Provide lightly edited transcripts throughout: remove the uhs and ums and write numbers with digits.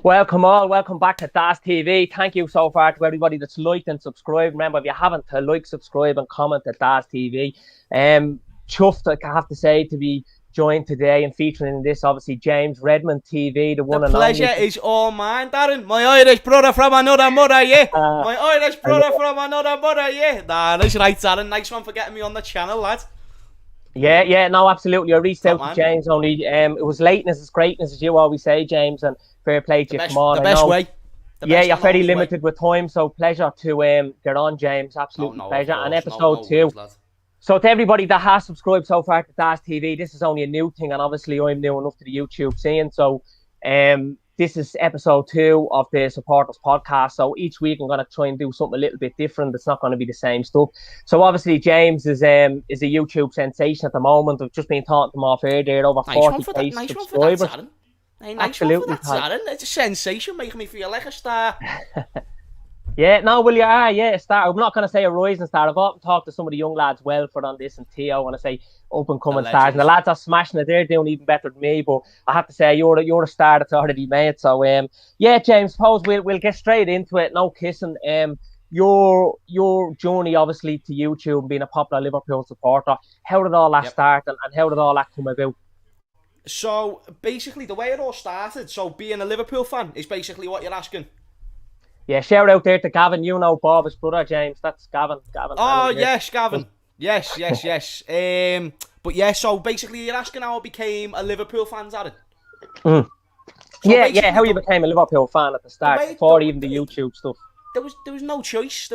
Welcome back to DAS TV. Thank you so far to everybody that's liked and subscribed. Remember, if you haven't, to like, subscribe and comment at DAS TV. Chuffed, I have to say, to be joined today and featuring in this, obviously, James Redmond TV, the one and only. The pleasure is all mine, Darren. My Irish brother from another mother, yeah. My Irish brother from another mother, yeah. Nah, that's right, Darren. Nice one for getting me on the channel, lad. Yeah, no, absolutely. I reached out to James only. It was lateness is greatness, as you always say, James, and fair play to you. Come on, the best way. You're very limited with time, so pleasure to get on, James. Absolutely pleasure. And episode 2. So to everybody that has subscribed so far to DAS TV, this is only a new thing, and obviously I'm new enough to the YouTube scene. So this is episode 2 of the Supporters Podcast. So each week I'm going to try and do something a little bit different. It's not going to be the same stuff. So obviously James is a YouTube sensation at the moment. I've just been talking to him off air there, over 40,000 subscribers. Absolutely, it's a sensation, making me feel like a star. Yeah, no, well, a star. I'm not going to say a rising star. I've often talked to some of the young lads, Welford on this, and Theo, when I say up-and-coming stars. And the lads are smashing it. They're doing even better than me. But I have to say, you're a star that's already made. So, James, suppose we'll get straight into it. No kissing. Your journey, obviously, to YouTube and being a popular Liverpool supporter, how did all that start and how did all that come about? So, basically, the way it all started, being a Liverpool fan is basically what you're asking. Yeah, shout out there to Gavin. You know Bob's brother, James. That's Gavin. Oh, yes, Gavin. Yes. But yeah, so basically you're asking how I became a Liverpool fan, Darren? How you became a Liverpool fan at the start, before even the YouTube stuff. There was no choice.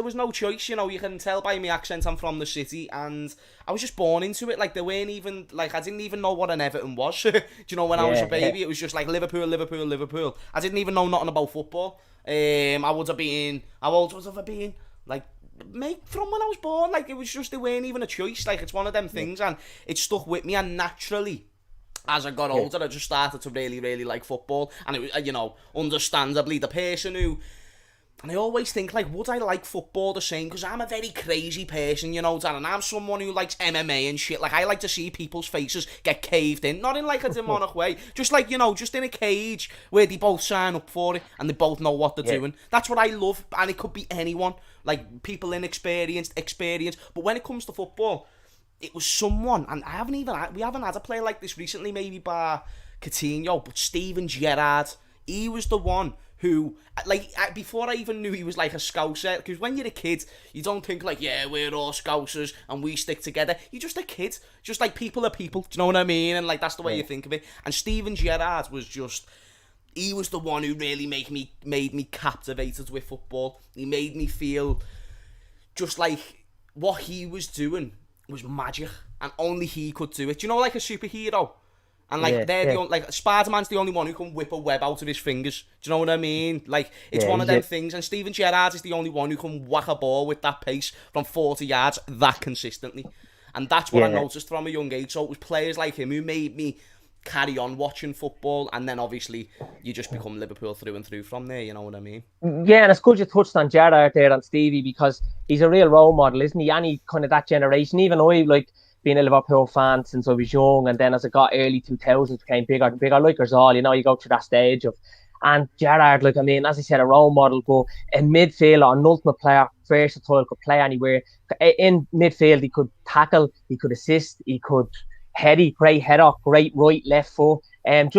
You know, you can tell by my accent I'm from the city, and I was just born into it. Like, there weren't even, like, I didn't even know what an Everton was. Do you know, when I was a baby, it was just like Liverpool. I didn't even know nothing about football. I would have been, how old was I been? Like, mate, from when I was born, like, it was just, there weren't even a choice. Like, it's one of them things, and it stuck with me, and naturally, as I got older, I just started to really, really like football. And it was, you know, understandably, the person who, and I always think, like, would I like football the same? Because I'm a very crazy person, you know, Dan, and I'm someone who likes MMA and shit. Like, I like to see people's faces get caved in. Not in, like, a demonic way. Just, like, you know, just in a cage where they both sign up for it and they both know what they're doing. That's what I love, and it could be anyone. Like, people inexperienced, experienced. But when it comes to football, it was someone, and we haven't had a player like this recently, maybe by Coutinho, but Steven Gerrard. He was the one who, like, before I even knew he was like a Scouser, because when you're a kid, you don't think like, yeah, we're all Scousers and we stick together. You're just a kid, just like people are people, do you know what I mean? And like, that's the way you think of it. And Steven Gerrard was just, he was the one who really made me captivated with football. He made me feel just like what he was doing was magic, and only he could do it. Do you know, like a superhero? And like the only, like, Spider-Man's the only one who can whip a web out of his fingers. Do you know what I mean? Like, it's one of them things. And Steven Gerrard is the only one who can whack a ball with that pace from 40 yards that consistently. And that's what I noticed from a young age. So it was players like him who made me carry on watching football, and then obviously you just become Liverpool through and through from there, you know what I mean? Yeah, and it's good you touched on Gerrard there and Stevie, because he's a real role model, isn't he? Any kind of that generation. Even I, like, being a Liverpool fan since I was young, and then as I got early 2000s, became bigger and bigger, like us all, you know, you go through that stage of, and Gerrard, like, I mean, as I said, a role model, but in midfield, an ultimate player, versatile, could play anywhere. In midfield, he could tackle, he could assist, he could heady, great header, great right, left foot, and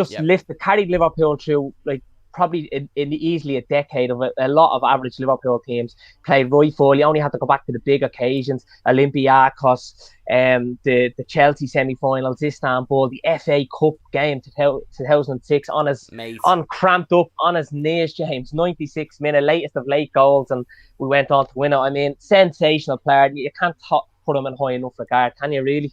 carried Liverpool through, like, probably in easily a decade of a lot of average Liverpool teams. Played right full. You only had to go back to the big occasions, Olympiacos, the Chelsea semi-finals, Istanbul, the FA Cup game 2006 on cramped up on his knees, James, 96 minute, latest of late goals, and we went on to win it. I mean, sensational player. You can't put him in high enough regard, can you really?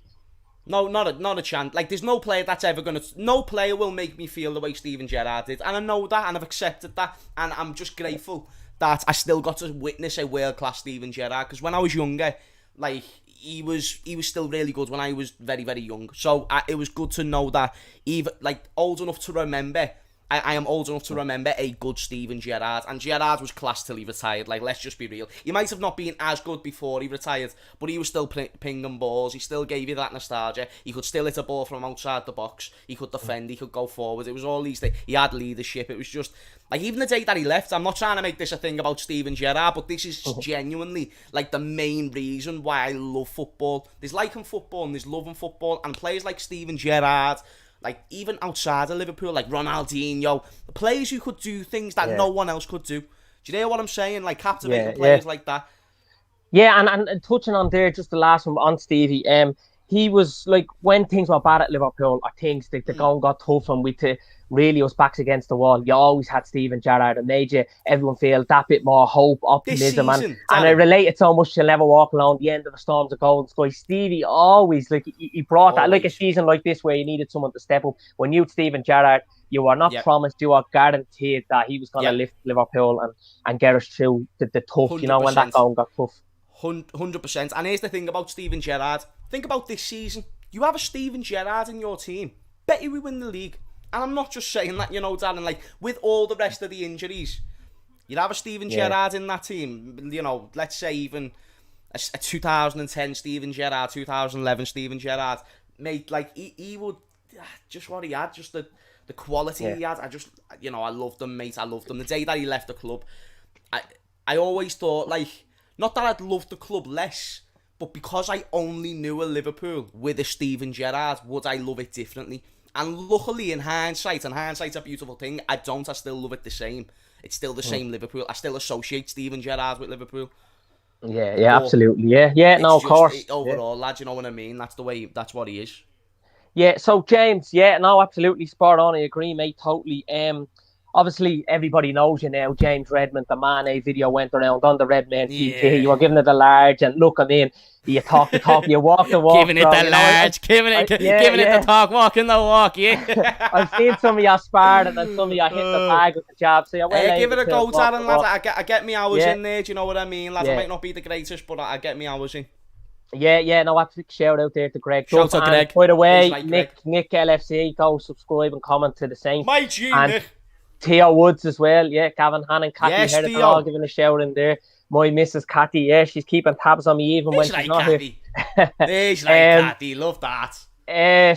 No, not a chance. Like, there's no player that's ever gonna. No player will make me feel the way Steven Gerrard did, and I know that, and I've accepted that, and I'm just grateful that I still got to witness a world class Steven Gerrard. Because when I was younger, like, he was still really good when I was very, very young. So it was good to know that, even like old enough to remember, I am old enough to remember a good Steven Gerrard, and Gerrard was class till he retired. Like, let's just be real. He might have not been as good before he retired, but he was still pinging balls. He still gave you that nostalgia. He could still hit a ball from outside the box. He could defend. He could go forward. It was all these things. He had leadership. It was just like, even the day that he left. I'm not trying to make this a thing about Steven Gerrard, but this is genuinely like the main reason why I love football. There's liking football and there's loving football, and players like Steven Gerrard. Like, even outside of Liverpool, like Ronaldinho, players who could do things that no one else could do. Do you hear what I'm saying? Like, captivating players like that. Yeah, and touching on there, just the last one on Stevie, he was like, when things were bad at Liverpool, or things, the going got tough and we really was backs against the wall, you always had Steven Gerrard and made everyone feel that bit more hope, optimism, and I related so much to Never Walk Alone, the end of the storms of golden sky. Stevie always, like, he brought that, like a season like this where you needed someone to step up. When you Steven Gerrard, you were not promised, you were guaranteed that he was going to lift Liverpool and get us through the tough, 100%. You know, when that going got tough. 100%. And here's the thing about Steven Gerrard. Think about this season. You have a Steven Gerrard in your team. Bet you we win the league. And I'm not just saying that, you know, Darren, like, with all the rest of the injuries, you'd have a Steven Gerrard in that team. You know, let's say even a 2010 Steven Gerrard, 2011 Steven Gerrard. Mate, like, he would, just what he had, just the quality he had. I just, you know, I loved him, mate. I loved him. The day that he left the club, I always thought, like, not that I'd love the club less, but because I only knew a Liverpool with a Steven Gerrard, would I love it differently? And luckily, in hindsight, and hindsight's a beautiful thing, I still love it the same. It's still the same Liverpool. I still associate Steven Gerrard with Liverpool. Yeah, absolutely. Yeah, no, of course. Overall, lad, you know what I mean? That's what he is. Yeah, so James, absolutely spot on. I agree, mate, totally. Obviously, everybody knows you now, James Redmond. The Mane video went around on the Redmond TV. Yeah. You were giving it a large, and look, I mean, you talk the talk, you walk the walk. Giving it the large, giving it the talk, walking the walk, yeah. I've seen some of you sparring and some of you hitting the bag with the jab. So give it a go, Darren, lad. I get me hours in there, do you know what I mean, lads? I might not be the greatest, but I get me hours in. Yeah, no, absolute shout out there to Greg. Shout out to Greg. By the way, like Nick LFC, go subscribe and comment to the same. My G, Nick. Theo Woods as well, Gavin Hannon, Cathy heard it all, giving a shout in there. My Mrs. Cathy, she's keeping tabs on me even when she's not here. There's like Cathy, love that.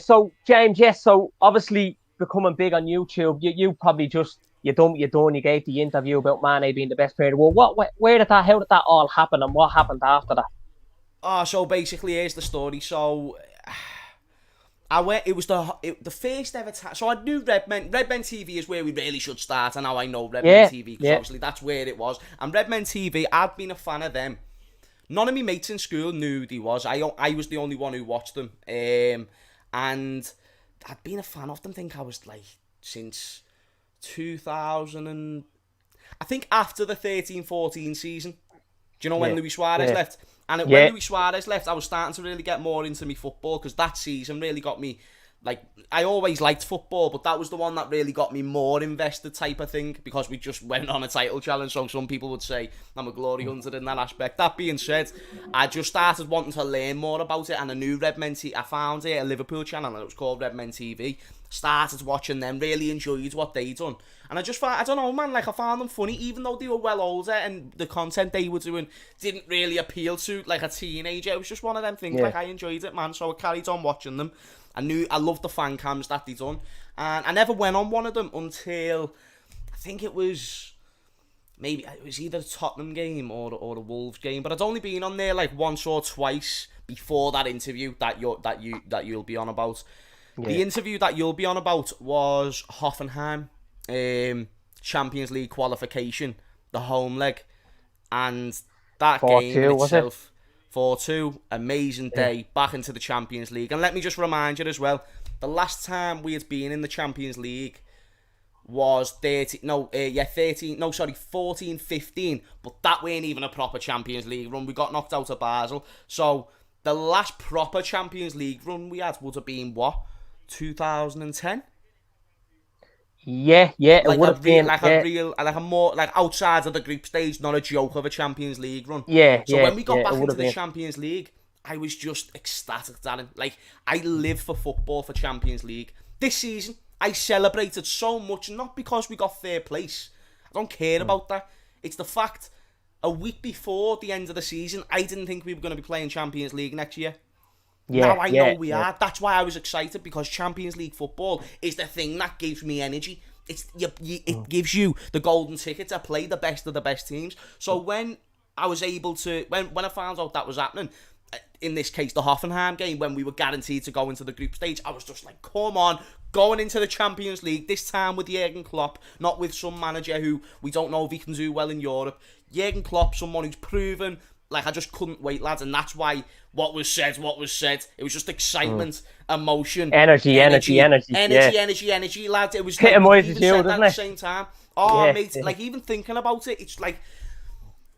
So James, so obviously becoming big on YouTube, you probably just you gave the interview about Mane being the best player in the world. How did that all happen, and what happened after that? So basically, here's the story. So it was the first ever time. So I knew Redmond TV is where we really should start, and now I know Redmond TV, because obviously that's where it was. And Redmond TV, I'd been a fan of them. None of my mates in school knew who he was. I was the only one who watched them. And I'd been a fan of them, I think I was like, since 2000 and... I think after the 13-14 season. Do you know when Luis Suarez left? And when Luis Suarez left, I was starting to really get more into me football, because that season really got me, like, I always liked football, but that was the one that really got me more invested type of thing, because we just went on a title challenge, so some people would say I'm a glory hunter in that aspect. That being said, I just started wanting to learn more about it, and I knew Redmond TV, I found a Liverpool channel, and it was called Redmond TV. Started watching them, really enjoyed what they done. And I just thought, I don't know, man, like, I found them funny, even though they were well older and the content they were doing didn't really appeal to, like, a teenager. It was just one of them things, like, I enjoyed it, man, so I carried on watching them. I loved the fan cams that they done. And I never went on one of them until, I think it was either a Tottenham game or a Wolves game, but I'd only been on there, like, once or twice before that interview that you'll be on about. Yeah. The interview that you'll be on about was Hoffenheim. Champions League qualification, the home leg, and that game in itself, 4-2, amazing day, back into the Champions League. And let me just remind you as well, the last time we had been in the Champions League was 14-15, but that weren't even a proper Champions League run. We got knocked out of Basel, so the last proper Champions League run we had would have been 2010. It would have been a more like outside of the group stage, not a joke of a Champions League run. So when we got back into the Champions League, I was just ecstatic, Darren. Like, I live for football, for Champions League. This season, I celebrated so much, not because we got third place. I don't care about that. It's the fact, a week before the end of the season, I didn't think we were going to be playing Champions League next year. Now I know we are. That's why I was excited, because Champions League football is the thing that gives me energy. It gives you the golden ticket to play the best of the best teams. So when I was able to, when I found out that was happening, in this case the Hoffenheim game, when we were guaranteed to go into the group stage, I was just like, come on, going into the Champions League, this time with Jurgen Klopp, not with some manager who we don't know if he can do well in Europe. Jurgen Klopp, someone who's proven. Like, I just couldn't wait, lads, and that's why what was said. It was just excitement, emotion, energy, lads. It was Hit like, even said you, that at the same time. Mate, yeah. like, even thinking about it, it's like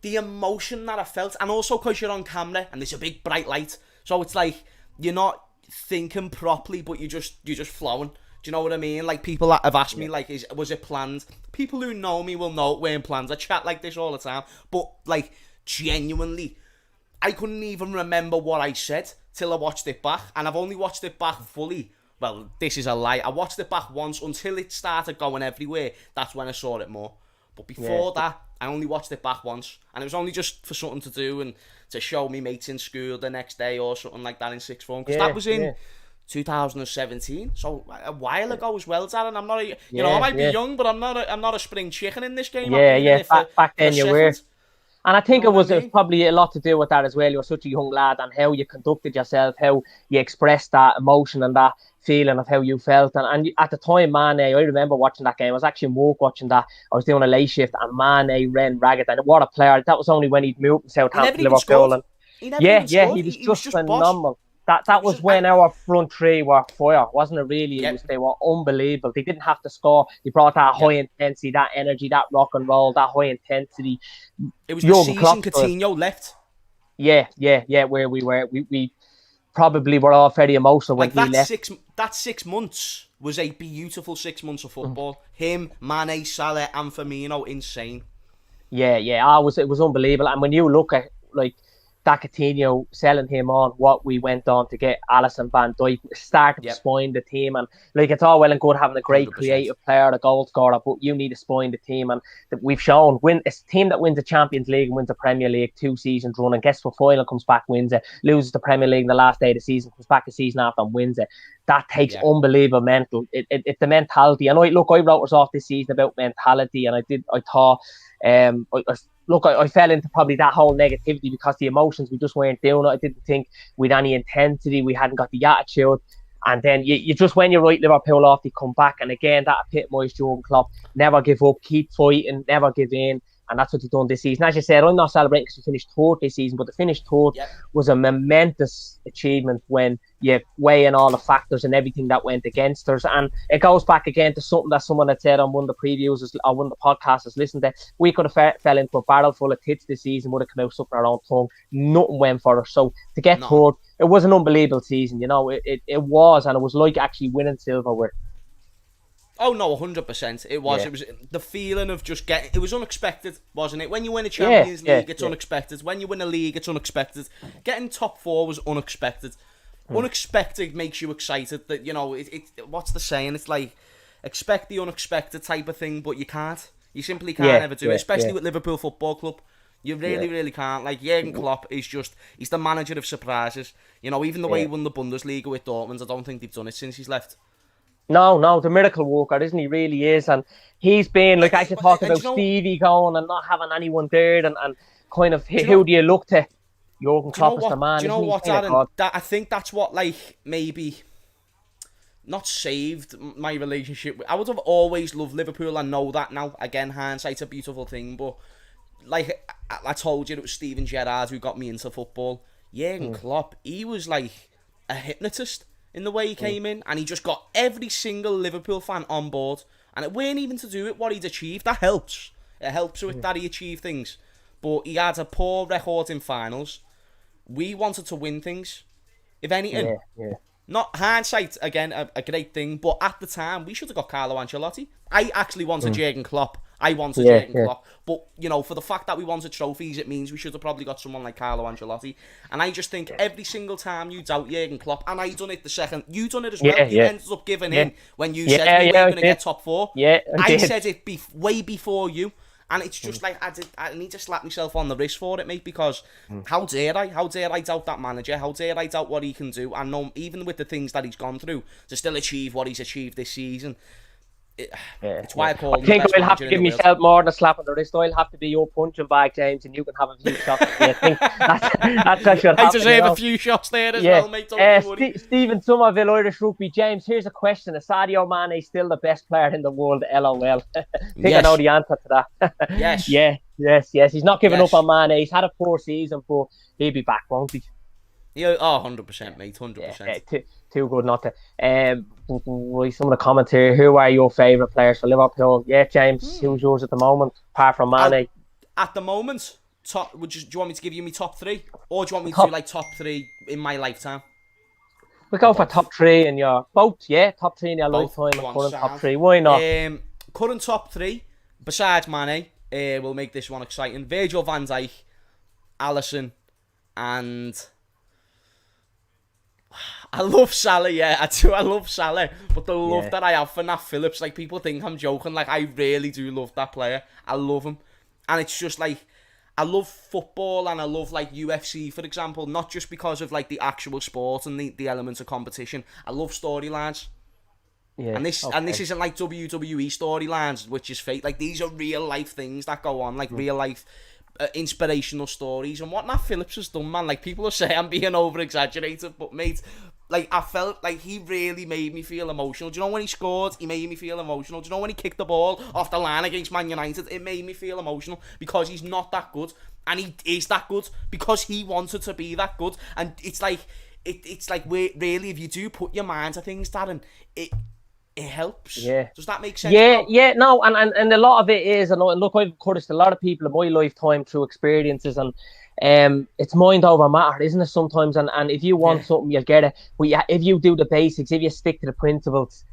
the emotion that I felt, and also because you're on camera and there's a big bright light, so it's like you're not thinking properly, but you're just flowing. Do you know what I mean? Like, people that have asked me, like, was it planned? People who know me will know it weren't planned. I chat like this all the time, but like, genuinely, I couldn't even remember what I said till I watched it back, and I've only watched it back fully. Well, this is a lie. I watched it back once until it started going everywhere. That's when I saw it more. But before that, I only watched it back once, and it was only just for something to do and to show me mates in school the next day or something like that in sixth form, because that was in 2017, so a while ago as well, Darren. I'm not a, you know, I might be young, but I'm not a spring chicken in this game. Back then you were. And I think it was probably a lot to do with that as well. You were such a young lad, and how you conducted yourself, how you expressed that emotion and that feeling of how you felt. And at the time, Mane, I remember watching that game. I was actually in work watching that. I was doing a late shift, and Mane ran ragged. And what a player. That was only when he'd moved from Southampton to Liverpool. And he was just phenomenal. That was when our front three were fire, wasn't it, really? They were unbelievable. They didn't have to score. They brought that high intensity, that energy, that rock and roll, that high intensity. It was the season Coutinho left. Yeah, where we were. We probably were all very emotional when he left. That 6 months was a beautiful 6 months of football. Him, Mane, Salah and Firmino, insane. Yeah. It was unbelievable. And when you look at, like, that Coutinho, selling him on, what we went on to get Alisson, Van Dijk, started to spine the team. And like, it's all well and good having a great 100%. Creative player, a goal scorer, but you need to spine the team. And we've shown, a team that wins the Champions League and wins the Premier League 2 seasons running, gets to a final, comes back, wins it, loses the Premier League in the last day of the season, comes back the season after and wins it. That takes unbelievable mental. It's the mentality. And I wrote us off this season about mentality, and I thought, I fell into probably that whole negativity because the emotions, we just weren't doing it. I didn't think we'd any intensity. We hadn't got the attitude. And then you just, when you write Liverpool off, they come back. And again, that epitomised Jurgen Klopp. Never give up, keep fighting, never give in. And that's what he's done this season. As you said, I'm not celebrating because we finished third this season, but the finish third was a momentous achievement when you weigh in all the factors and everything that went against us. And it goes back again to something that someone had said on one of the previews or one of the podcasts I listened to. We could have fell into a barrel full of tits this season, would have come out sucking our own tongue. Nothing went for us. So to get third, it was an unbelievable season. You know, it was, and it was like actually winning silverware. Oh no, 100%. It was. It was the feeling of just getting. It was unexpected, wasn't it? When you win a Champions League, it's unexpected. When you win a league, it's unexpected. Getting top 4 was unexpected. Unexpected makes you excited. That, you know, what's the saying? It's like, expect the unexpected type of thing, but you can't. You simply can't ever do it. Especially with Liverpool Football Club. You really can't. Like, Jurgen Klopp is just, he's the manager of surprises. You know, even the way he won the Bundesliga with Dortmund, I don't think they've done it since he's left. No, the miracle worker, isn't he? Really is. And he's been, like, I could talk about Stevie going and not having anyone there, and kind of, who do you look to? Jurgen Klopp is the man. Do you know what, Darren? I think that's what, like, maybe not saved my relationship. I would have always loved Liverpool. I know that now. Again, hindsight's a beautiful thing, but like I told you, it was Steven Gerrard who got me into football. Jurgen Klopp, he was like a hypnotist in the way he came in, and he just got every single Liverpool fan on board. And it weren't even to do with what he'd achieved. That helps. It helps with that he achieved things. But he had a poor record in finals. We wanted to win things. If anything, not hindsight, again, a great thing, but at the time, we should have got Carlo Ancelotti. I actually wanted Jurgen Klopp. I wanted Jurgen Klopp. But, you know, for the fact that we wanted trophies, it means we should have probably got someone like Carlo Ancelotti. And I just think every single time you doubt Jurgen Klopp, and I done it the second, you done it as well. You ended up giving in when you said we weren't going to get top 4. Yeah, I said it way before you. And it's just like, I need to slap myself on the wrist for it, mate, because how dare I doubt that manager? How dare I doubt what he can do? And no, even with the things that he's gone through, to still achieve what he's achieved this season. It's why I call him the best I think I'll have to give manager myself more than a slap on the wrist. I'll have to be your punching bag, James, and you can have a few shots. I think that's what should happen. I deserve a few shots there as well, mate. Don't worry. Stephen Somerville, Irish Rugby. James, here's a question. Is Sadio Mane still the best player in the world? LOL. I think I know the answer to that. Yes. He's not giving up on Mane. He's had a poor season, but he'll be back, won't he? Yeah, 100%, mate. 100%. Too good not to. Some of the comments here. Who are your favourite players for Liverpool? Yeah, James. Who's yours at the moment, apart from Mane? At the moment, do you want me to give you my top 3, or do you want me to do like top 3 in my lifetime? We go for top 3 in your both. Yeah, top 3 in your lifetime. Current top 3. Why not? Current top 3 besides Mane. We'll make this one exciting. Virgil van Dijk, Alisson, and I love Salah, I do. I love Salah, but the love that I have for Nat Phillips, like, people think I'm joking. Like, I really do love that player. I love him, and it's just like, I love football, and I love like UFC, for example, not just because of like the actual sport and the elements of competition. I love storylines. Yeah, and this isn't like WWE storylines, which is fake. Like, these are real life things that go on, like real life. Inspirational stories, and what Nat Phillips has done, man. Like, people are saying I'm being over exaggerated, but mate, like, I felt like he really made me feel emotional. Do you know when he scored, he made me feel emotional? Do you know when he kicked the ball off the line against Man United, it made me feel emotional, because he's not that good, and he is that good because he wanted to be that good. And it's like, it's like, really, if you do put your mind to things, Darren, it helps. Yeah. Does that make sense? No, and a lot of it is, and look, I've encouraged a lot of people in my lifetime through experiences, and it's mind over matter, isn't it, sometimes? And if you want something, you'll get it. But if you do the basics, if you stick to the principles,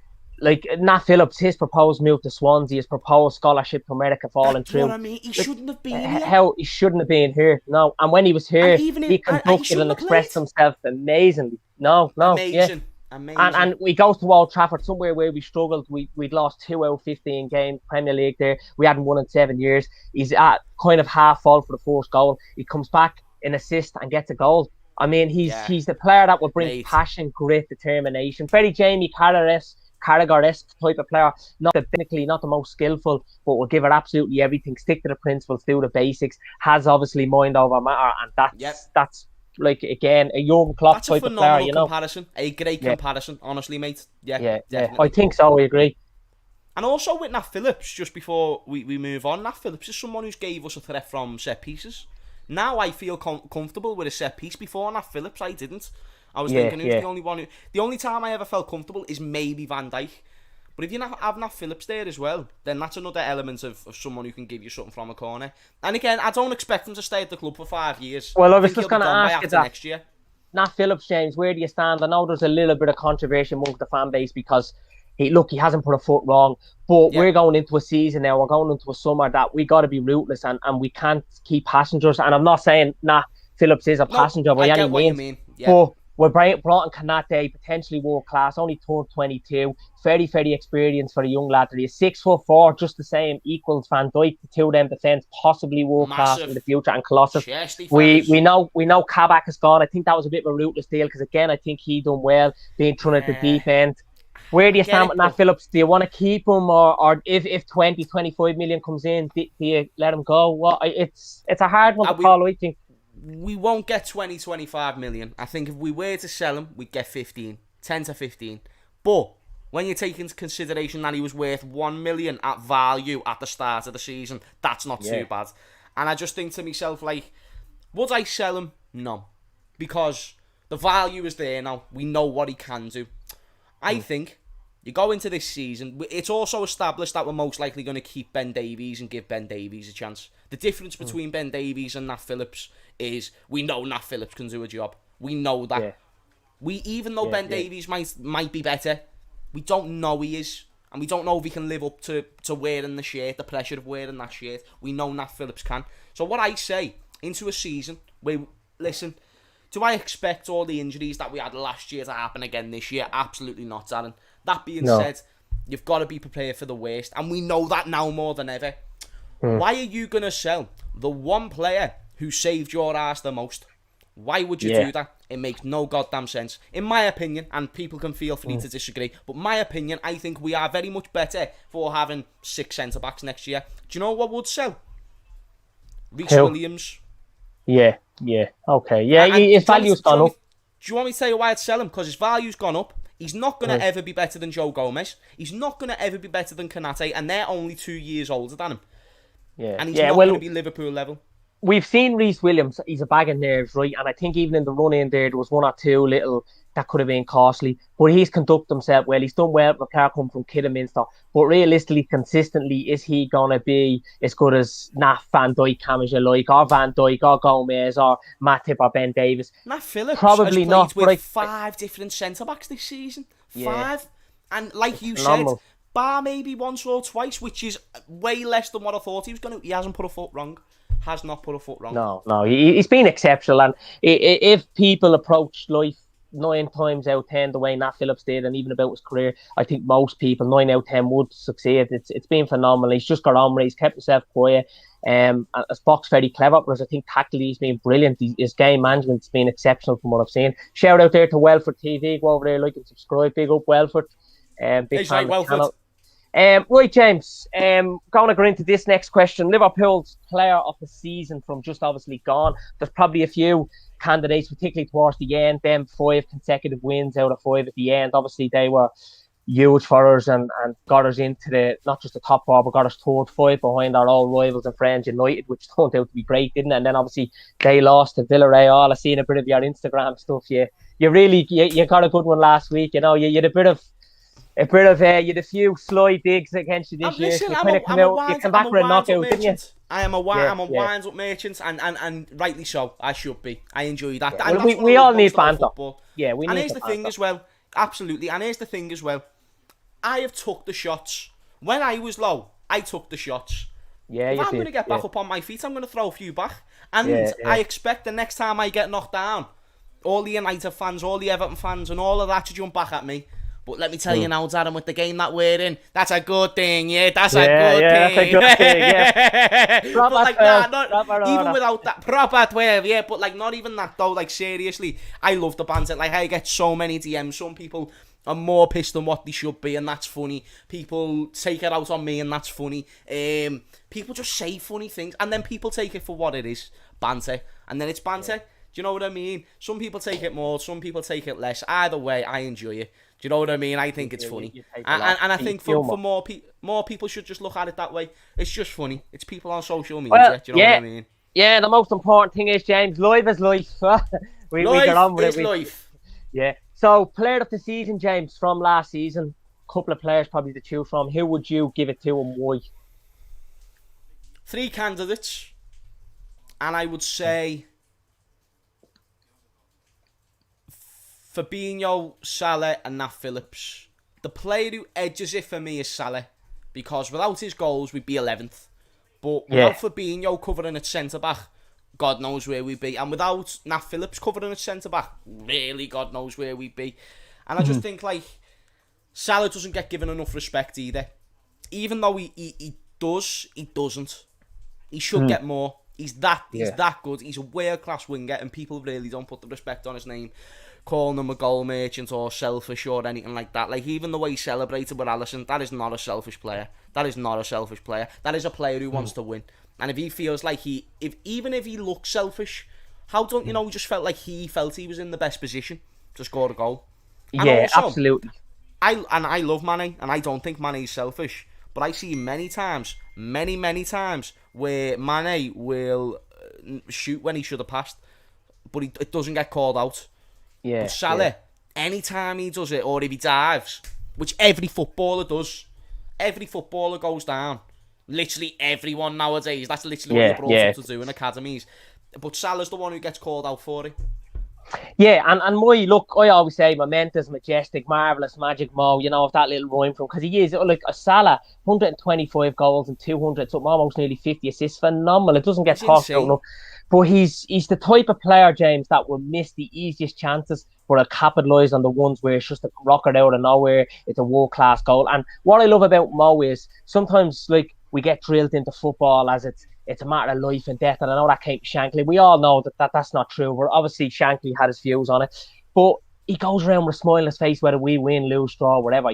like Nat Phillips, his proposed move to Swansea, his proposed scholarship to America falling through. What I mean, he shouldn't have been here. How he shouldn't have been here. No, and when he was here, he conducted and expressed himself amazingly. Amazing. And we go to Old Trafford, somewhere where we struggled. We'd lost 2 out of 15 games, Premier League there. We hadn't won in 7 years. He's at kind of half fault for the first goal. He comes back, an assist, and gets a goal. I mean, he's the player that will bring passion, grit, determination. Very Jamie Carragher-esque type of player. Not technically, not the most skillful, but will give it absolutely everything. Stick to the principles, do the basics. Has obviously mind over matter, and that's. Like, again, a young Klopp type of player, you know. Comparison, a great comparison, honestly, mate. Yeah. I think so. I agree. And also with Nat Phillips, just before we move on, Nat Phillips is someone who's gave us a threat from set pieces. Now I feel comfortable with a set piece. Before Nat Phillips, I didn't. I was thinking, who's the only one? The only time I ever felt comfortable is maybe Van Dijk. But if you have Nat Phillips there as well, then that's another element of someone who can give you something from a corner. And again, I don't expect him to stay at the club for 5 years. Well, I was just going to ask you that. Next year. Nat Phillips, James, where do you stand? I know there's a little bit of controversy amongst the fan base because he hasn't put a foot wrong. But we're going into a season now, we're going into a summer that we got to be ruthless, and we can't keep passengers. And I'm not saying Nat Phillips is a passenger by any means. What you mean. But we're brought in Kanate, potentially world class, only turned 22, very, very experienced for a young lad. He's 6'4", just the same, equals Van Dijk, the two of them defence, possibly world class in the future, and Colossus. We know Kabak is gone. I think that was a bit of a ruthless deal, because again, I think he done well being thrown at the deep end. Where do you stand with Nat Phillips? Do you want to keep him, or if 20, 25 million comes in, do you let him go? Well, it's a hard one to call, I think. We won't get 20, 25 million. I think if we were to sell him, we'd get 10 to 15. But when you take into consideration that he was worth 1 million at value at the start of the season, that's not too bad. And I just think to myself, like, would I sell him? No. Because the value is there now. We know what he can do. I think you go into this season, it's also established that we're most likely going to keep Ben Davies and give Ben Davies a chance. The difference between Ben Davies and Nat Phillips is we know Nat Phillips can do a job. We know that. Even though Ben Davies might be better, we don't know he is. And we don't know if he can live up to wearing the shirt, the pressure of wearing that shirt. We know Nat Phillips can. So what I say, into a season where, listen, do I expect all the injuries that we had last year to happen again this year? Absolutely not, Darren. That being said, you've got to be prepared for the worst. And we know that now more than ever. Why are you going to sell the one player who saved your ass the most? Why would you do that? It makes no goddamn sense. In my opinion, and people can feel free to disagree, but my opinion, I think we are very much better for having 6 centre-backs next year. Do you know what would sell? Reece Williams. Yeah. Okay. Yeah, his value's gone up. Do you want me to tell you why I'd sell him? Because his value's gone up. He's not going to ever be better than Joe Gomez. He's not going to ever be better than Konate, and they're only 2 years older than him. Yeah. And he's not going to be Liverpool level. We've seen Reece Williams, he's a bag of nerves, right? And I think even in the run-in there was 1 or 2 little that could have been costly. But he's conducted himself well. He's done well. McCarr come from Kidderminster. But realistically, consistently, is he going to be as good as Nat Van Dijk, Cam, as you like, or Van Dijk, or Gomez, or Matip, or Ben Davis? Nat Phillips probably has not. With 5 different centre-backs this season. 5. And like you said, bar maybe once or twice, which is way less than what I thought he was going to. He hasn't put a foot wrong. Has not put a foot wrong. No, he's been exceptional. And if people approach life 9 times out of 10 the way Nat Phillips did, and even about his career, I think most people 9 out of 10 would succeed. It's been phenomenal. He's just got on with it. He's kept himself quiet. And Spock's very clever, because I think tactically he's been brilliant. His game management's been exceptional from what I've seen. Shout out there to Welford TV. Go over there, like and subscribe. Big up Welford. Big fan of the channel. Right, James, going to go into this next question. Liverpool's player of the season from just obviously gone. There's probably a few candidates, particularly towards the end. Them 5 consecutive wins out of 5 at the end. Obviously, they were huge for us and got us into the, not just the top 4, but got us 3rd, 5 behind our old rivals and friends United, which turned out to be great, didn't it? And then obviously they lost to Villarreal. I've seen a bit of your Instagram stuff. You got a good one last week. You know, you had you had a few sly digs against you this year. Listen, you come back for a knockout, didn't you? I'm a winds-up merchant, and rightly so. I should be. I enjoy that. Yeah. Well, we all need banter. Yeah, we need. And here's the thing as well. Absolutely. And here's the thing as well. I have took the shots. When I was low, I took the shots. Yeah, if I'm going to get back up on my feet, I'm going to throw a few back. And I expect the next time I get knocked down, all the United fans, all the Everton fans, and all of that to jump back at me. But let me tell you now, Darren, with the game that we're in, that's a good thing, that's a good thing. That's a good thing, yeah. But like that, even without that, proper 12, yeah, but like not even that though, like seriously, I love the banter. Like I get so many DMs, some people are more pissed than what they should be, and that's funny. People take it out on me, and that's funny. People just say funny things, and then people take it for what it is, banter, and then it's banter. Do you know what I mean? Some people take it more, some people take it less. Either way, I enjoy it. Do you know what I mean? I think it's funny. And I think for more people should just look at it that way. It's just funny. It's people on social media. Well, do you know what I mean? Yeah, the most important thing is, James, life is life. we get on with it. Life. Yeah. So, player of the season, James, from last season. Couple of players probably to choose from. Who would you give it to and why? 3 candidates. And I would say Fabinho, Salah and Nat Phillips. The player who edges it for me is Salah, because without his goals we'd be 11th. But without Fabinho covering at centre-back, God knows where we'd be. And without Nat Phillips covering at centre-back, really God knows where we'd be. And I just think, like, Salah doesn't get given enough respect either. Even though he does, he doesn't. He should get more. He's that good. He's a world-class winger, and people really don't put the respect on his name, calling him a goal merchant or selfish or anything like that. Like, even the way he celebrated with Alisson, that is not a selfish player. That is not a selfish player. That is a player who wants to win. And if he feels like even if he looks selfish, how don't you know? He just felt like he was in the best position to score a goal. And also, absolutely. I love Mane, and I don't think Mane is selfish. But I see many times, where Mane will shoot when he should have passed, but it doesn't get called out. Yeah. But Salah, anytime he does it, or if he dives, which every footballer does, every footballer goes down. Literally everyone nowadays. That's literally what you're brought up to do in academies. But Salah's the one who gets called out for it. Yeah, and look, I always say momentous, majestic, marvellous, magic Mo, of that little rhyme from, because he is, like, a Salah, 125 goals and 200, something, almost nearly 50 assists, phenomenal. It doesn't get He's talked about insane. enough. But he's the type of player, James, that will miss the easiest chances, but he'll capitalise on the ones where it's just a rocket out of nowhere, it's a world-class goal. And what I love about Mo is sometimes, like, we get drilled into football as it's a matter of life and death. And I know that came to Shankly. We all know that's not true. But obviously Shankly had his views on it. But he goes around with a smile on his face, whether we win, lose, draw, whatever.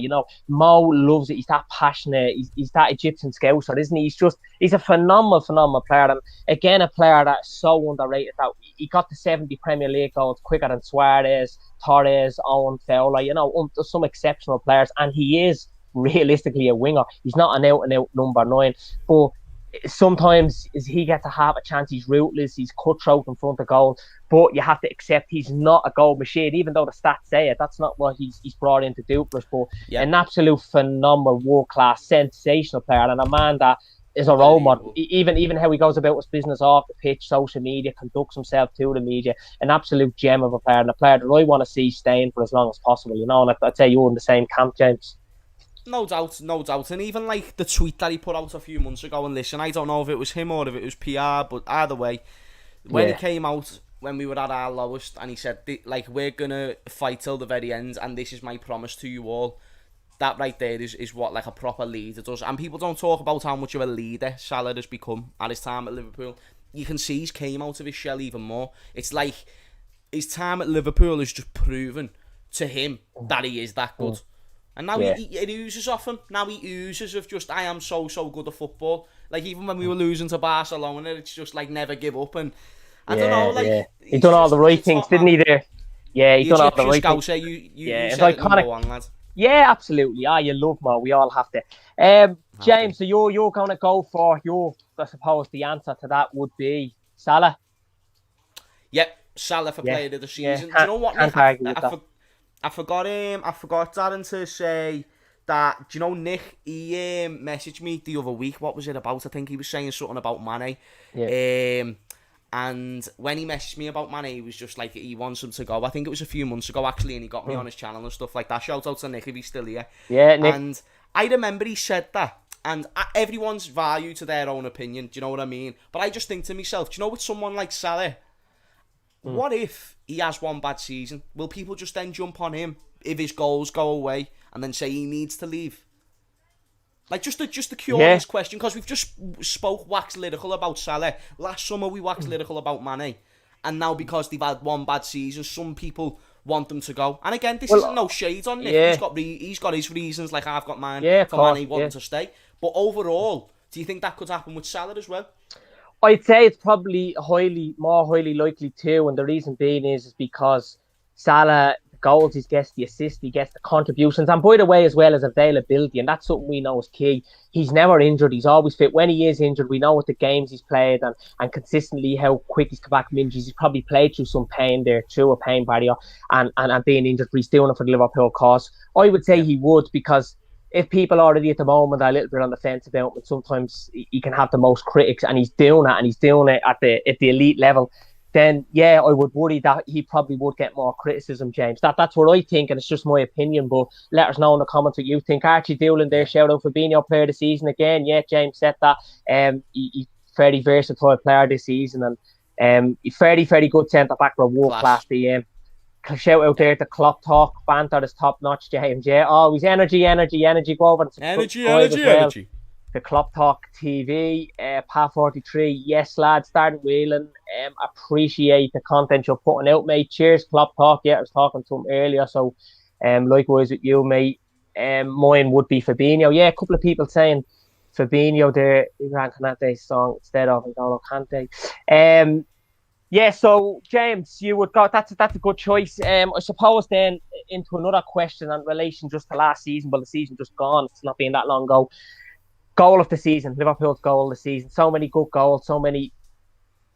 Mo loves it. He's that passionate. He's that Egyptian scouser, isn't he? He's a phenomenal player. And again, a player that's so underrated that he got to 70 Premier League goals quicker than Suarez, Torres, Owen, Fowler, some exceptional players. And he is realistically a winger. He's not an out-and-out number 9. But sometimes he gets a half a chance. He's ruthless. He's cutthroat in front of goal. But you have to accept he's not a goal machine, even though the stats say it. That's not what he's brought in to do for us. But an absolute phenomenal, world-class, sensational player, and a man that is a role model. Even how he goes about his business off the pitch, social media, conducts himself to the media. An absolute gem of a player, and a player that I want to see staying for as long as possible. And I'd say you're in the same camp, James. No doubt. And even like the tweet that he put out a few months ago, and listen, I don't know if it was him or if it was PR, but either way, when he came out, when we were at our lowest, and he said, like, we're going to fight till the very end, and this is my promise to you all, that right there is what, like, a proper leader does. And people don't talk about how much of a leader Salah has become at his time at Liverpool. You can see he's came out of his shell even more. It's like his time at Liverpool has just proven to him that he is that good. And now he oozes off him. Now he oozes of just, I am so good at football. Like, even when we were losing to Barcelona, it's just like, never give up. And I don't know, like... He done all the right things, didn't he, there? Yeah, he done all the right things. You said it, iconic. Go on, lad. Yeah, absolutely. You love Mo. We all have to. James, so you're going to go for I suppose the answer to that would be Salah. Yep, Salah for player of the season. Do you know what, Nick? I forgot Darren to say that, do you know, Nick, he messaged me the other week. What was it about? I think he was saying something about Mane. Yeah. And when he messaged me about Mane, he was just like, he wants him to go. I think it was a few months ago, actually, and he got me on his channel and stuff like that. Shout out to Nick if he's still here. Yeah, Nick. And I remember he said that. And everyone's value to their own opinion, do you know what I mean? But I just think to myself, do you know, with someone like Salah, what if he has one bad season? Will people just then jump on him if his goals go away and then say he needs to leave? Like, just a curious question, because we've just waxed lyrical about Salah. Last summer we waxed lyrical about Mane. And now because they've had one bad season, some people want them to go. And again, this isn't no shade on Nick. He's got his reasons, like I've got mine, for Mane wanting to stay. But overall, do you think that could happen with Salah as well? I'd say it's probably more highly likely too, and the reason being is because Salah, the goals he gets, the assists he gets, the contributions, and by the way as well as availability, and that's something we know is key. He's never injured, he's always fit. When he is injured, we know what the games he's played and consistently how quick he's come back from injuries. He's probably played through some pain there, through a pain barrier, and being injured, but he's doing it for the Liverpool cause. I would say he would, because if people already at the moment are a little bit on the fence about him, sometimes he can have the most critics, and he's doing it at the elite level, then I would worry that he probably would get more criticism, James. That's what I think, and it's just my opinion, but let us know in the comments what you think. Archie Doolan there, shout out for being your player of the season again. Yeah, James said that. He's very versatile player this season, and very, very good centre-back for a world-class DM. Shout out there to Klopp Talk, Banter is top notch, James. Yeah, always energy. Go over and energy. The Klopp Talk TV, Pat 43. Yes, lads, starting wheeling. Appreciate the content you're putting out, mate. Cheers, Klopp Talk. Yeah, I was talking to him earlier, so likewise with you, mate. Mine would be Fabinho. Yeah, a couple of people saying Fabinho there. Iran Kanate song instead of N'Golo Kante. Yeah, so James, you would go. That's a good choice. I suppose then into another question in relation just to last season. Well, the season just gone. It's not been that long ago. Goal of the season, Liverpool's goal of the season. So many good goals, so many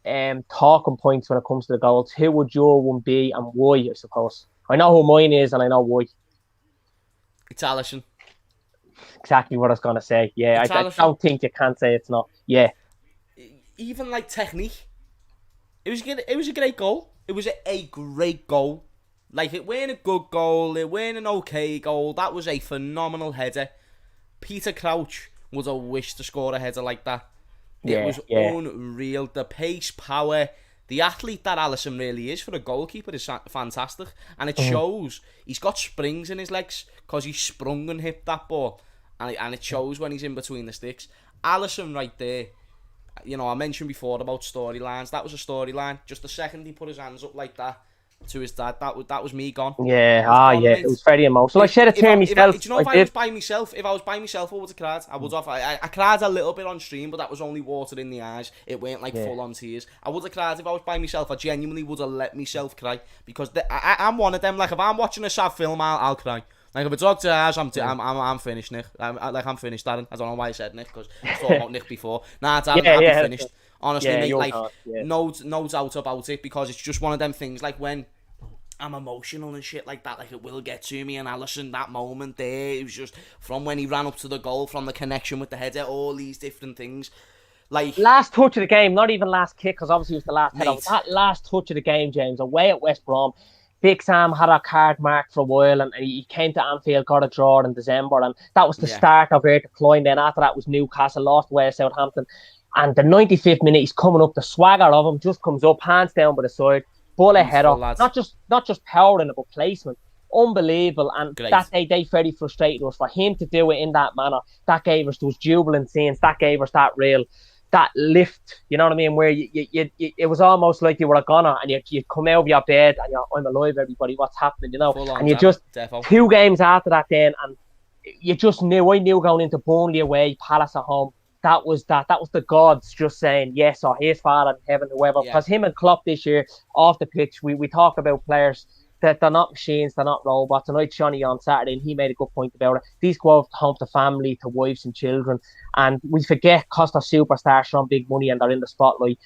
talking points when it comes to the goals. Who would your one be and why? I suppose I know who mine is and I know why. It's Alisson. Exactly what I was gonna say. Yeah, I don't think you can say it's not. Yeah, even like technique. It was good. It was a great goal. It was a great goal. Like, it weren't a good goal. It weren't an okay goal. That was a phenomenal header. Peter Crouch would have wished to score a header like that. It was unreal. The pace, power, the athlete that Alisson really is for a goalkeeper is fantastic. And it shows. He's got springs in his legs because he sprung and hit that ball. And it shows when he's in between the sticks. Alisson right there. You know, I mentioned before about storylines. That was a storyline. Just the second he put his hands up like that to his dad, that was me gone. Yeah, it was very emotional. I shed a tear myself. Do you know, if I was by myself, I would have cried. I would have. I cried a little bit on stream, but that was only water in the eyes. It weren't like full on tears. I would have cried if I was by myself. I genuinely would have let myself cry because I'm one of them. Like, if I'm watching a sad film, I'll cry. Like, if it's Dr. Oz, I'm finished, Nick. I'm finished, Darren. I don't know why I said Nick, because I was talking about Nick before. Nah, Darren, I'm finished. Honestly, mate, like, no doubt about it, because it's just one of them things, like, when I'm emotional and shit like that, like, it will get to me, and Alisson, that moment there, it was just, from when he ran up to the goal, from the connection with the header, all these different things. Like, last touch of the game, not even last kick, because obviously it was the last header. That last touch of the game, James, away at West Brom, Big Sam had a card marked for a while, and he came to Anfield, got a draw in December, and that was the start of their decline. Then after that was Newcastle, lost away at Southampton, and the 95th minute, he's coming up, the swagger of him just comes up, hands down by the side, bullet header, not just power in it, but placement. Unbelievable. And that day they very frustrated us. For him to do it in that manner, that gave us those jubilant scenes, that gave us that lift, you know what I mean, where you it was almost like you were a gunner, and you'd come out of your bed and you're, I'm alive, everybody, what's happening, you know? And you just, defo. 2 games after that then, and you just knew, I knew going into Burnley away, Palace at home, that was the gods just saying yes, or his father in heaven, whoever, because him and Klopp this year, off the pitch, we talk about players that they're not machines, they're not robots. And I had Johnny on Saturday, and he made a good point about it. These go home to family, to wives and children, and we forget because they're superstars on big money and they're in the spotlight.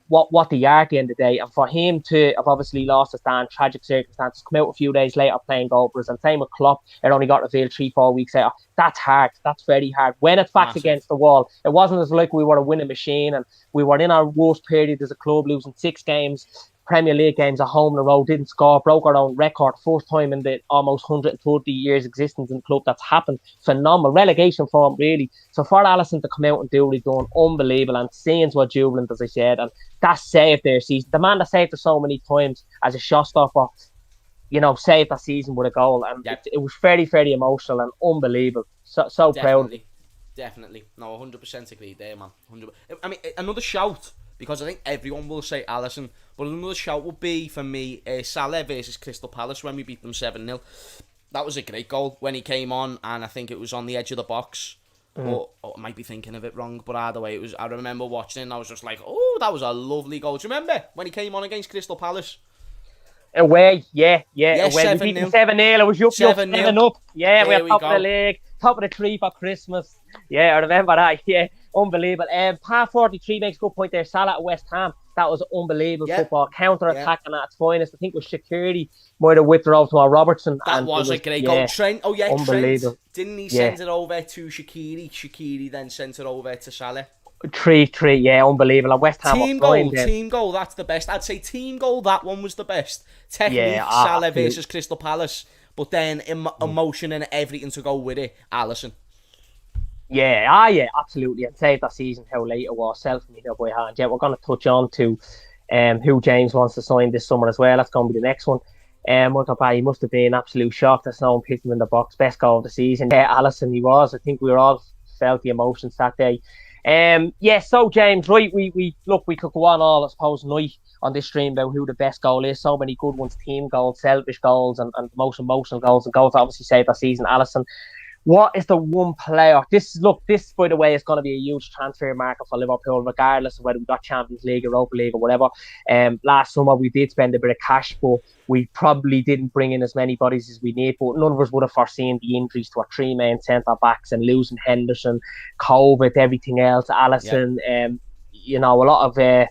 What they are at the end of the day. And for him to have obviously lost his dad, tragic circumstances, come out a few days later playing goal for us, and same with Klopp, it only got revealed 3-4 weeks later. That's hard. That's very hard. When it's back against the wall, it wasn't as like we were a winning machine and we were in our worst period as a club, losing 6 games. Premier League games at home in a row, didn't score, broke our own record, first time in the almost 130 years existence in the club that's happened. Phenomenal. Relegation form, really. So for Alisson to come out and do what he's done, unbelievable, and scenes were jubilant, as I said, and that saved their season. The man that saved us so many times as a shot stopper, you know, saved that season with a goal, and it was very, very emotional and unbelievable. So proud. Definitely. No, 100% agree there, man. 100%. I mean, another shout, because I think everyone will say Alisson, but another shout would be, for me, Salah versus Crystal Palace when we beat them 7-0. That was a great goal when he came on, and I think it was on the edge of the box. Or I might be thinking of it wrong, but either way, I remember watching it and I was just like, oh, that was a lovely goal. Do you remember when he came on against Crystal Palace? Away, yeah. Away. 7-0. We beat them 7-0. It was you 7 up. Yeah, we were top of the league, top of the tree for Christmas. Yeah, I remember that. Yeah, unbelievable. Par 43 makes a good point there. Salah at West Ham. That was unbelievable football. Counter-attacking at its finest. I think it was Shaqiri might have whipped it over to our Robertson. That was a great goal. Trent, unbelievable. Trent. Didn't he send it over to Shaqiri? Shaqiri then sent it over to Salah. 3-3, yeah, unbelievable. And West Ham team goal, that's the best. I'd say team goal, that one was the best. Technique, Salah versus Crystal Palace. But then emotion and everything to go with it, Alisson. Yeah, absolutely. And saved that season, how late it was, self-made by hand. Yeah, we're going to touch on to who James wants to sign this summer as well. That's going to be the next one. He must have been an absolute shock that no one picked him in the box. Best goal of the season. Yeah, Alisson, he was. I think we were all felt the emotions that day. So James, right, we could go on all, I suppose, night on this stream about who the best goal is. So many good ones, team goals, selfish goals, and most emotional goals, and goals obviously saved that season. Alisson, what is the one player? This, by the way, is going to be a huge transfer market for Liverpool, regardless of whether we got Champions League, Europa League, or whatever. Last summer we did spend a bit of cash, but we probably didn't bring in as many bodies as we need. But none of us would have foreseen the injuries to our 3 main centre backs and losing Henderson, COVID, everything else. Alisson, a lot of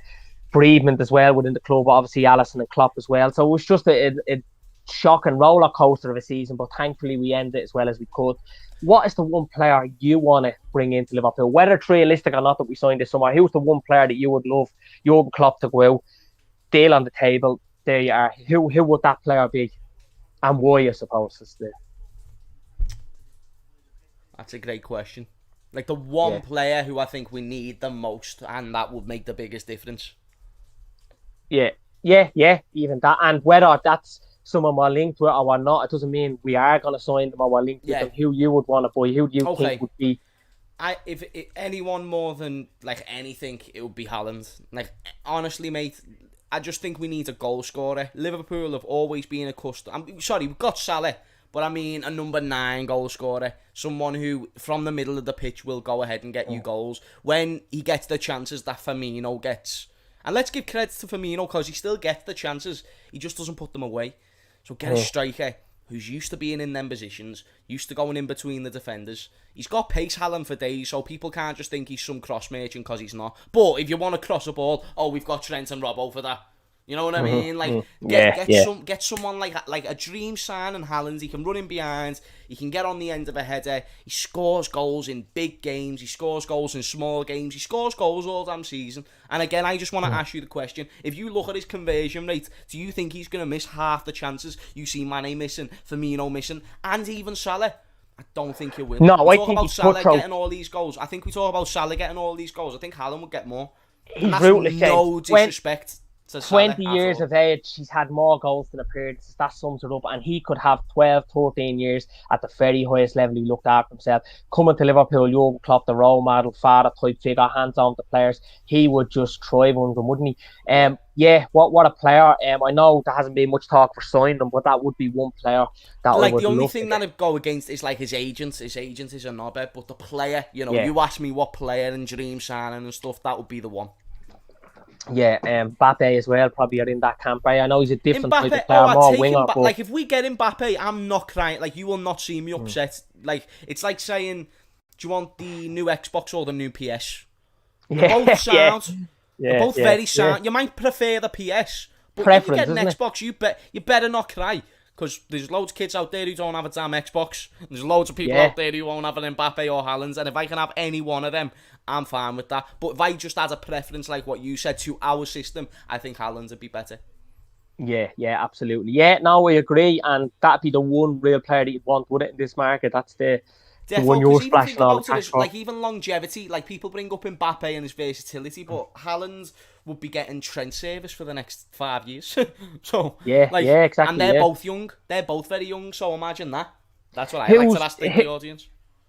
bereavement as well within the club. Obviously, Alisson and Klopp as well. So it was just a shocking roller coaster of a season, but thankfully we ended it as well as we could. What is the one player you want to bring into Liverpool, whether it's realistic or not that we signed this summer? Who's the one player that you would love Jurgen Klopp to go out deal on the table. There you are. Who would that player be, and why? I suppose is the. That's a great question. Like the one player who I think we need the most, and that would make the biggest difference. Yeah. Even that, and whether that's someone we're linked with or not, it doesn't mean we are going to sign them or we're linked with them. Who you would want to buy? Who do you think would be? If anyone more than like anything, it would be Haaland. Like honestly, mate, I just think we need a goal scorer. Liverpool have always been accustomed. We've got Salah, but I mean a number 9 goal scorer, someone who from the middle of the pitch will go ahead and get you goals when he gets the chances that Firmino gets. And let's give credit to Firmino because he still gets the chances. He just doesn't put them away. So get a striker who's used to being in them positions, used to going in between the defenders. He's got pace, Haaland, for days, so people can't just think he's some cross merchant because he's not. But if you want to cross a ball, we've got Trent and Robbo for that. You know what I mean? Like get someone like a dream signing Haaland. He can run in behind. He can get on the end of a header. He scores goals in big games. He scores goals in small games. He scores goals all damn season. And again, I just want to ask you the question: if you look at his conversion rate, do you think he's going to miss half the chances you see Mane missing, Firmino missing, and even Salah? I don't think he will. No, we I talk think about he's Salah getting all these goals. I think we talk about Salah getting all these goals. I think Haaland would get more. He's ruthless. No disrespect. 20 years of age, he's had more goals than appearances. That sums it up. And he could have 12, 13 years at the very highest level. He looked after himself. Coming to Liverpool, Jurgen Klopp, the role model, father type figure, hands on the players. He would just thrive on them, wouldn't he? What a player. I know there hasn't been much talk for signing him, but that would be one player that like I would the only love thing to that I'd go against is like his agent. His agent is a knobhead, but the player, you ask me what player and dream signing and stuff, that would be the one. Yeah, Mbappe as well probably are in that camp. I know he's a different type of player, more winger. But like if we get Mbappe, I'm not crying. Like you will not see me upset. Like it's like saying, do you want the new Xbox or the new PS? They're both sound. They're both very sound. You might prefer the PS, but if you get an Xbox, you better not cry. Because there's loads of kids out there who don't have a damn Xbox. There's loads of people out there who won't have an Mbappe or Haaland. And if I can have any one of them, I'm fine with that. But if I just had a preference, like what you said, to our system, I think Haaland would be better. Yeah, absolutely. Yeah, no, I agree. And that'd be the one real player that you'd want, would it, in this market? That's the one you're splashing all the cash for. Like even longevity, like people bring up Mbappe and his versatility, but Haaland would be getting Trent service for the next 5 years. So exactly. And they're both young. They're both very young. So imagine that. That's what I like to ask the audience.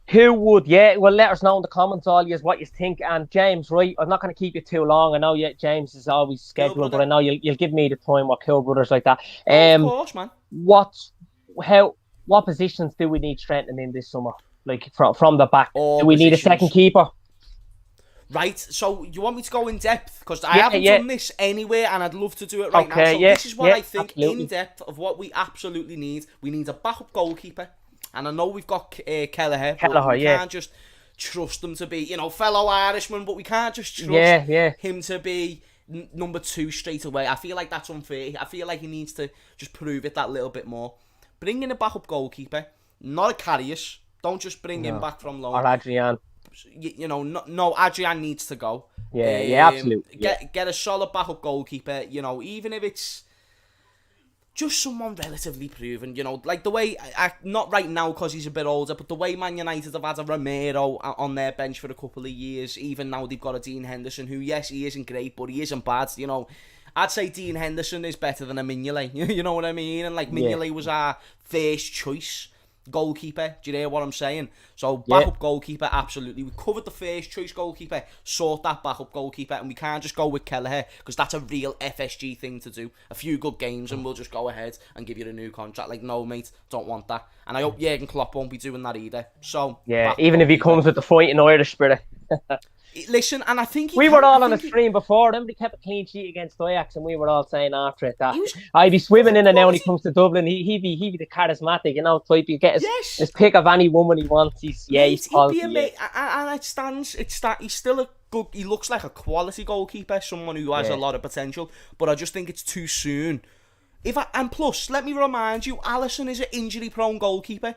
Who would? Yeah, well, let us know in the comments, all you, what you think. And James, right? I'm not going to keep you too long. I know James is always scheduled, but I know you'll give me the time. What cool brothers like that. Of course, man. What positions do we need strengthening in this summer? Like from the back, do we need a second keeper? Right, so you want me to go in depth? Because I haven't done this anywhere and I'd love to do it right now. So this is what I think in depth of what we absolutely need. We need a backup goalkeeper. And I know we've got Kelleher, but we can't just trust him to be, fellow Irishman, but we can't just trust him to be number 2 straight away. I feel like that's unfair. I feel like he needs to just prove it that little bit more. Bring in a backup goalkeeper, not a Karius. Don't just bring him back from loan. Or Adrian. No, Adrian needs to go. Yeah, absolutely. Get a solid backup goalkeeper, even if it's just someone relatively proven, like the way, not right now because he's a bit older, but the way Man United have had a Romero on their bench for a couple of years, even now they've got a Dean Henderson who, yes, he isn't great, but he isn't bad, I'd say Dean Henderson is better than a Mignolet, you know what I mean? And like Mignolet was our first choice goalkeeper. Do you hear what I'm saying? So backup goalkeeper, absolutely. We covered the first choice goalkeeper, sort that backup goalkeeper, and we can't just go with Kelleher because that's a real FSG thing to do. A few good games and we'll just go ahead and give you a new contract. Like, no, mate, don't want that. And I hope Jurgen Klopp won't be doing that either. So even if he comes with the fighting Irish spirit. Listen, and I think we were all on a stream before. Remember, he kept a clean sheet against Ajax, and we were all saying after it that I'd be swimming in and out when he comes to Dublin. He'd be the charismatic, type. You get his pick of any woman he wants. He's positive. And it stands. He's still a good. He looks like a quality goalkeeper, someone who has a lot of potential. But I just think it's too soon. And plus, let me remind you, Alisson is an injury-prone goalkeeper.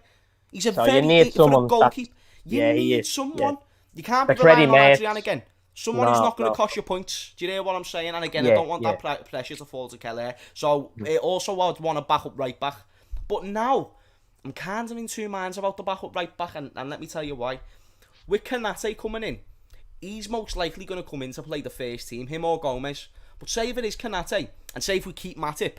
He's a very good goalkeeper. You need someone. You can't be relying on Adrian again. Someone who's not going to cost you points. Do you hear what I'm saying? And again, I don't want that pressure to fall to Kelly. So also I'd want a backup right back. But now, I'm kind of in two minds about the backup right back, and let me tell you why. With Konate coming in, he's most likely going to come in to play the first team, him or Gomez. But say if it is Konate, and say if we keep Matip,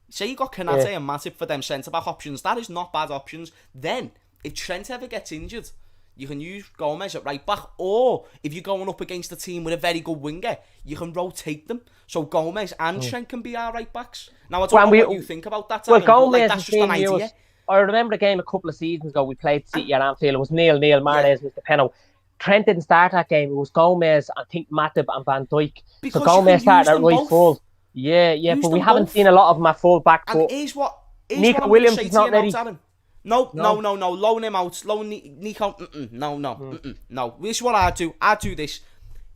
say you got Konate and Matip for them centre-back options, that is not bad options. Then, if Trent ever gets injured, you can use Gomez at right back, or if you're going up against a team with a very good winger, you can rotate them. So Gomez and Trent can be our right backs. Now, I don't know what you think about that, Darren, Gomez that's just an idea. I remember the game a couple of seasons ago, we played City at Anfield. It was 0-0, Mahrez missed the penalty. Trent didn't start that game. It was Gomez, I think Matip and Van Dijk. Because so Gomez started at right full. Yeah, but we haven't seen a lot of them at full back. And here's what Nico Williams is not ready. No. Loan him out. Loan Nico. No. This is what I do. I do this.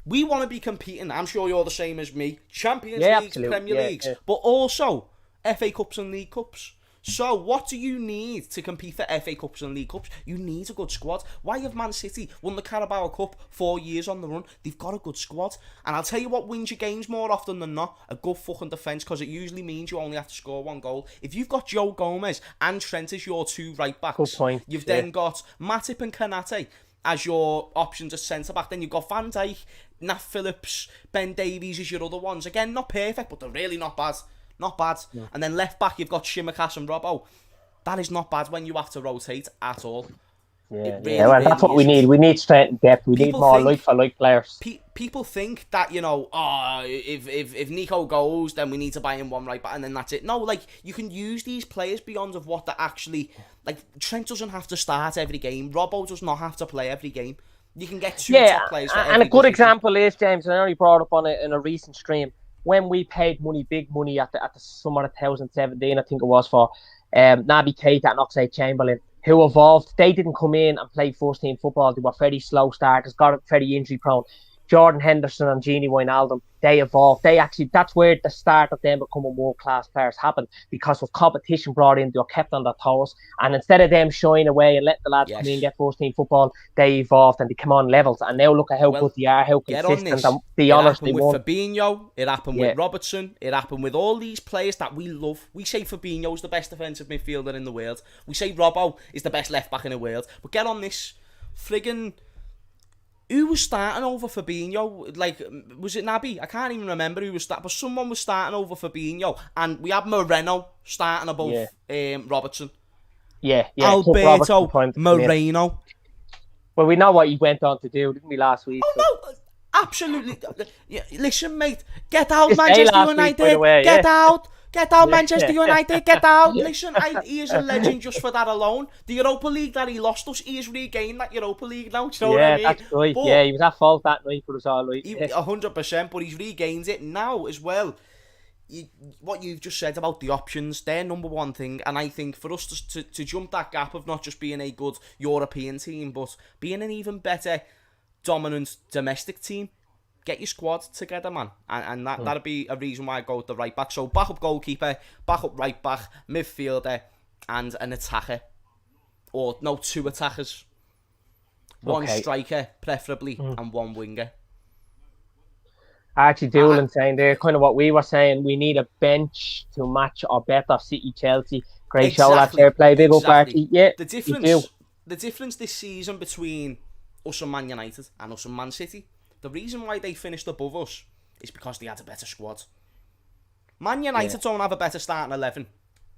We want to be competing. I'm sure you're the same as me. Champions Leagues, absolutely. Premier Leagues, but also FA Cups and League Cups. So, what do you need to compete for FA Cups and League Cups? You need a good squad. Why have Man City won the Carabao Cup 4 years on the run? They've got a good squad. And I'll tell you what wins your games more often than not, a good fucking defence, because it usually means you only have to score one goal. If you've got Joe Gomez and Trent as your two right backs, you've then got Matip and Konate as your options as centre-back. Then you've got Van Dijk, Nat Phillips, Ben Davies as your other ones. Again, not perfect, but they're really not bad. Not bad. Yeah. And then left back, you've got Shimikas and Robbo. That is not bad when you have to rotate at all. Well, that's what we need. We need strength and depth. We need more like-for-like players. People think that, if Nico goes, then we need to buy him one right back, and then that's it. No, like, you can use these players beyond of what they're actually... Like, Trent doesn't have to start every game. Robbo does not have to play every game. You can get two top players for every and a good position. example is, James, and I only brought up on it in a recent stream, when we paid big money at the summer of 2017, I think it was, for Naby Keita and Oxlade-Chamberlain, who evolved. They didn't come in and play first team football. They were very slow starters, got very injury prone. Jordan Henderson and Gini Wijnaldum, they evolved. That's where the start of them becoming world-class players happened, because with competition brought in, they were kept on their toes. And instead of them shying away and letting the lads come in and get first-team football, they evolved and they come on levels. And now look at how good they are, how consistent, and the honours they won. It happened with Fabinho, it happened with Robertson, it happened with all these players that we love. We say Fabinho's the best defensive midfielder in the world. We say Robbo is the best left-back in the world. But get on this, friggin'... Who was starting over Fabinho? Like, was it Naby? I can't even remember who was starting, but someone was starting over Fabinho, and we had Moreno starting above Robertson. Alberto Moreno. Well, we know what he went on to do, didn't we, last week? Oh, no, absolutely. Listen, mate, get out, Manchester United, get out. Get out, Manchester United, get out. Listen, he is a legend just for that alone. The Europa League that he lost us, he has regained that Europa League now. Do you know what I mean? That's right. But he was at fault that night for us all. Right? 100%, but he's regained it now as well. What you've just said about the options, they're number one thing. And I think for us to jump that gap of not just being a good European team, but being an even better dominant domestic team, get your squad together, man. And that'd be a reason why I go with the right back. So backup goalkeeper, backup right back, midfielder, and an attacker. Or, no, two attackers. One striker, preferably, and one winger. Actually, Doolan saying there, kind of what we were saying, we need a bench to match or better City, Chelsea. Great show, that's fair play. Big up, Archie. Yeah, the difference this season between us and Man United and us and Man City, the reason why they finished above us is because they had a better squad. Man United don't have a better starting 11.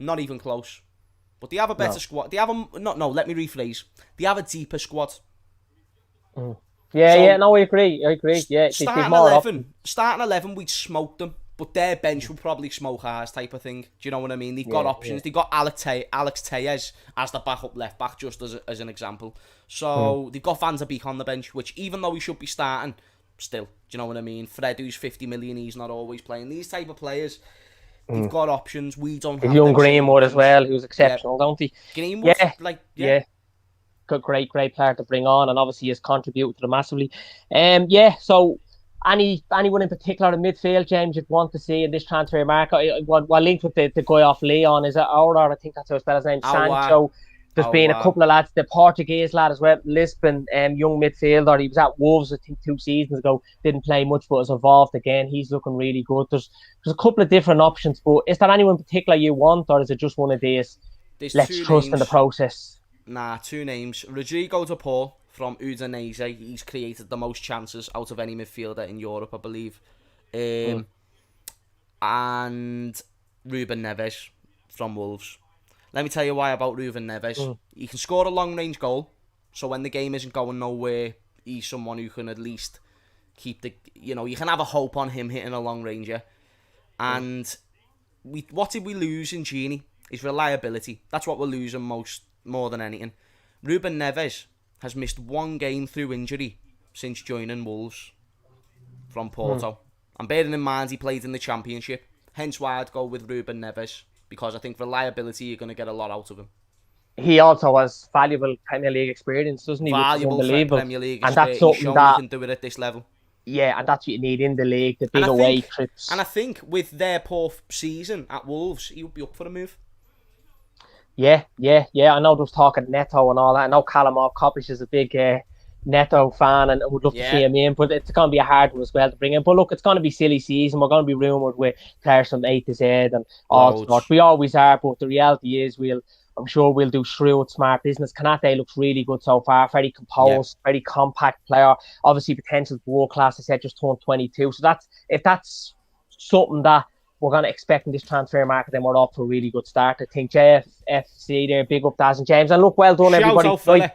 Not even close. But they have a better squad. They have a... No, let me rephrase. They have a deeper squad. I agree. Yeah, starting 11, we'd smoke them. But their bench would probably smoke ours type of thing. Do you know what I mean? They've got options. They've got Alex Tellez as the backup left back, just as an example. So they've got Van der Beek on the bench, which even though he should be starting, still, do you know what I mean? Fred, who's 50 million, he's not always playing. These type of players, they've got options. We don't have young Greenwood as well, who's exceptional, don't he? Greenwood, Good, great player to bring on, and obviously has contributed to them massively. So anyone in particular in midfield, James, you'd want to see in this transfer market? What linked with the guy off Leon, is it Aurora? I think that's how I spell his name. Sancho. There's been a couple of lads, the Portuguese lad as well, Lisbon, young midfielder. He was at Wolves, I think, 2 seasons ago. Didn't play much, but has evolved again. He's looking really good. There's a couple of different options, but is there anyone in particular you want, or is it just one of these? Let's trust in the process. Nah, 2 names. Rodrigo de Paul from Udinese. He's created the most chances out of any midfielder in Europe, I believe. And Ruben Neves from Wolves. Let me tell you why about Ruben Neves. He can score a long-range goal, so when the game isn't going nowhere, he's someone who can at least keep the... You can have a hope on him hitting a long-ranger. And what did we lose in Gini? His reliability. That's what we're losing more than anything. Ruben Neves has missed 1 game through injury since joining Wolves from Porto. And bearing in mind he played in the Championship, hence why I'd go with Ruben Neves, because I think reliability, you're going to get a lot out of him. He also has valuable Premier League experience, doesn't he? Valuable Premier League experience. And that's something that you can do it at this level. Yeah, and that's what you need in the league, the big away trips. And I think with their poor season at Wolves, he would be up for a move. Yeah. I know there was talking Neto and all that. I know Callum Coppish is a big Neto fan and would love to see him in, but it's going to be a hard one as well to bring in. But look, it's going to be silly season. We're going to be rumoured with players from A to Z and all sorts. We always are, but the reality is I'm sure we'll do shrewd, smart business. Kanate looks really good so far. Very composed, very compact player. Obviously, potential for world class. I said just turned 22. So if that's something that we're going to expect in this transfer market, then we're off to a really good start. I think JFFC there, big up Daz and James. And look, well done, everybody.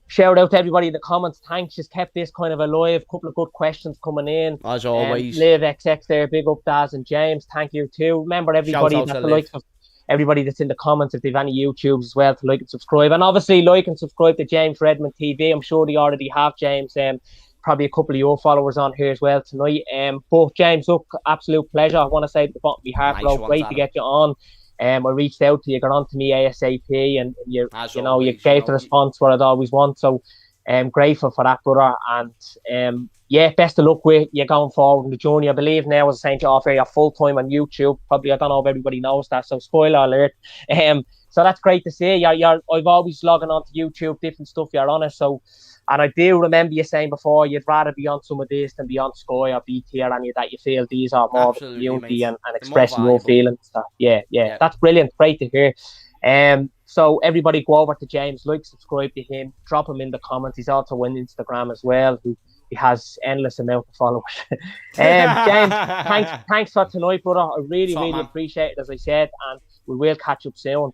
Shout out to everybody in the comments. Thanks, just kept this kind of alive. Couple of good questions coming in. As always. Live XX there, big up Daz and James. Thank you too. Remember, everybody everybody that's in the comments, if they've any YouTubes as well, to like and subscribe. And obviously like and subscribe to James Redmond TV. I'm sure they already have, James. Probably a couple of your followers on here as well tonight. But James, look, absolute pleasure. I want to say at the bottom of my heart, bro, great to get you on. I reached out to you, got on to me ASAP, and you gave the response what I'd always want. So I'm grateful for that, brother. And best of luck with you going forward in the journey. I believe now, as I saying to you off air, you're full time on YouTube. Probably, I don't know if everybody knows that, so spoiler alert. So that's great to see. I've always logging on to YouTube, different stuff you're on it. So, and I do remember you saying before you'd rather be on some of this than be on Sky or BT or any of that. You feel these are more community and expressing your feelings. So, yeah, that's brilliant. Great to hear. So everybody go over to James, like, subscribe to him, drop him in the comments. He's also on Instagram as well. He has endless amount of followers. James, thanks for tonight, brother. I really appreciate it, as I said, and we will catch up soon.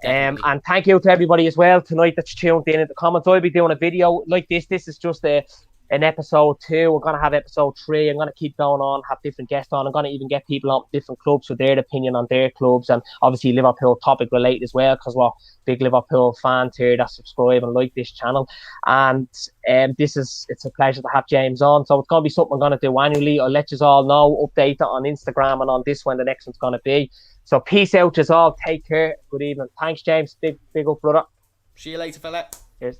And thank you to everybody as well tonight that's tuned in the comments. I'll be doing a video like this. This is just an episode 2. We're going to have episode 3. I'm going to keep going on, have different guests on. I'm going to even get people on different clubs with their opinion on their clubs, and obviously Liverpool topic related as well, because we're big Liverpool fans here that subscribe and like this channel. And it's a pleasure to have James on. So it's going to be something I'm going to do annually. I'll let you all know, update it on Instagram and on this when the next one's going to be. So peace out, all. Take care. Good evening. Thanks, James. Big up, brother. See you later, fella. Cheers.